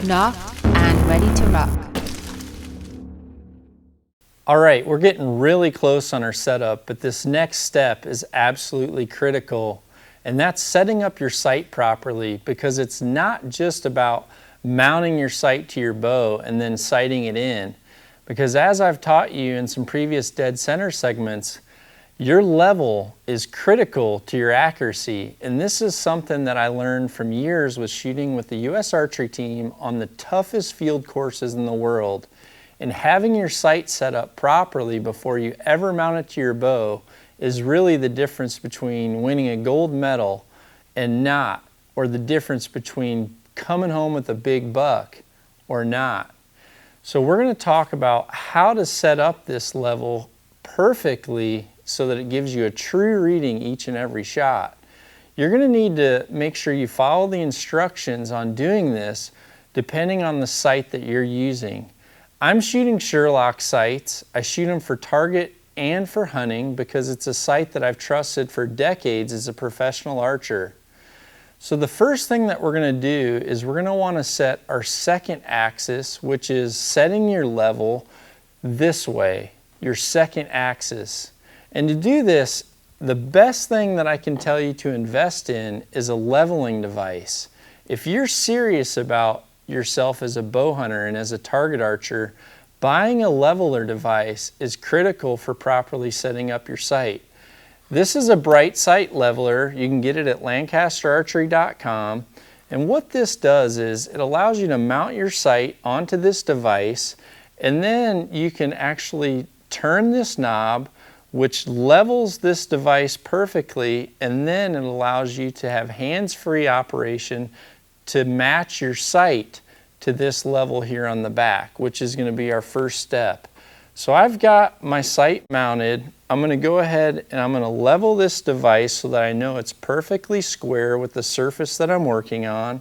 Knocked and ready to rock. All right, we're getting really close on our setup, but this next step is absolutely critical, and that's setting up your sight properly, because it's not just about mounting your sight to your bow and then sighting it in. Because as I've taught you in some previous dead center segments, your level is critical to your accuracy, and this is something that I learned from years with shooting with the U.S. archery team on the toughest field courses in the world. And having your sight set up properly before you ever mount it to your bow is really the difference between winning a gold medal and not, or the difference between coming home with a big buck or not. So we're going to talk about how to set up this level perfectly so that it gives you a true reading each and every shot. You're going to need to make sure you follow the instructions on doing this depending on the sight that you're using. I'm shooting Sherlock sights. I shoot them for target and for hunting because it's a sight that I've trusted for decades as a professional archer. So the first thing that we're going to do is we're going to want to set our second axis, which is setting your level this way, your second axis. And to do this, the best thing that I can tell you to invest in is a leveling device. If you're serious about yourself as a bow hunter and as a target archer, buying a leveler device is critical for properly setting up your sight. This is a bright sight leveler. You can get it at lancasterarchery.com. And what this does is it allows you to mount your sight onto this device, and then you can actually turn this knob, which levels this device perfectly, and then it allows you to have hands-free operation to match your sight to this level here on the back, which is going to be our first step. So I've got my sight mounted. I'm going to go ahead and I'm going to level this device so that I know it's perfectly square with the surface that I'm working on.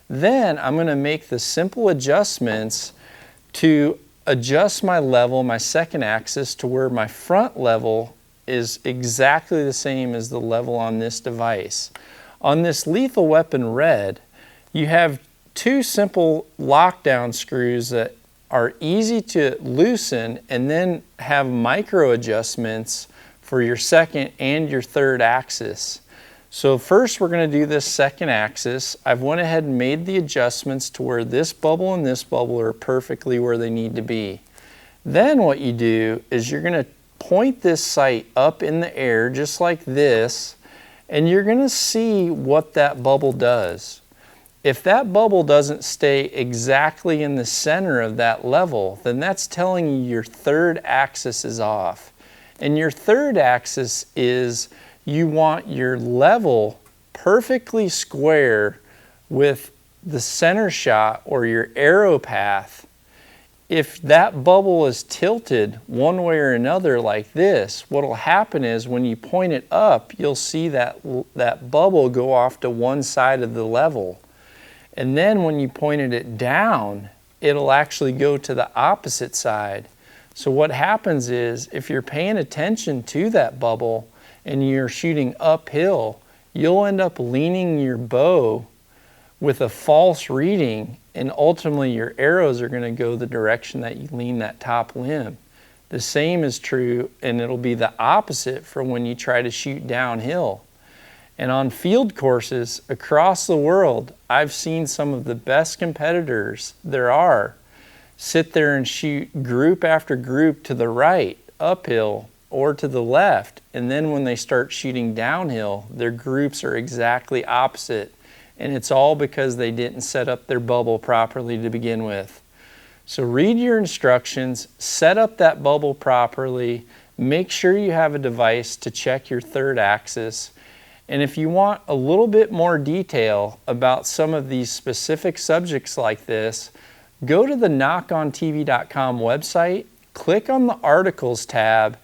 Then I'm going to make the simple adjustments to adjust my level, my second axis, to where my front level is exactly the same as the level on this device. On this Lethal Weapon Red, you have two simple lockdown screws that are easy to loosen and then have micro adjustments for your second and your third axis. So first we're going to do this second axis. I've went ahead and made the adjustments to where this bubble and this bubble are perfectly where they need to be. Then what you do is you're going to point this sight up in the air just like this, and you're going to see what that bubble does. If that bubble doesn't stay exactly in the center of that level, then that's telling you your third axis is off. And your third axis is you want your level perfectly square with the center shot or your arrow path. If that bubble is tilted one way or another like this, what will happen is when you point it up, you'll see that bubble go off to one side of the level. And then when you pointed it down, it'll actually go to the opposite side. So what happens is if you're paying attention to that bubble and you're shooting uphill, you'll end up leaning your bow with a false reading, and ultimately your arrows are going to go the direction that you lean that top limb. The same is true, and it'll be the opposite for when you try to shoot downhill. And on field courses across the world, I've seen some of the best competitors there are sit there and shoot group after group to the right, uphill, or to the left, and then when they start shooting downhill, their groups are exactly opposite, and it's all because they didn't set up their bubble properly to begin with. So read your instructions, set up that bubble properly, make sure you have a device to check your third axis, and if you want a little bit more detail about some of these specific subjects like this, go to the NOCKEDONTV.com website, click on the Articles tab,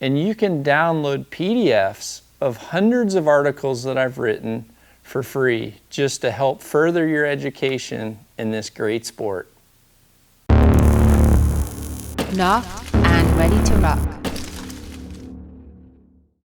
and you can download PDFs of hundreds of articles that I've written for free just to help further your education in this great sport. Knocked and ready to rock.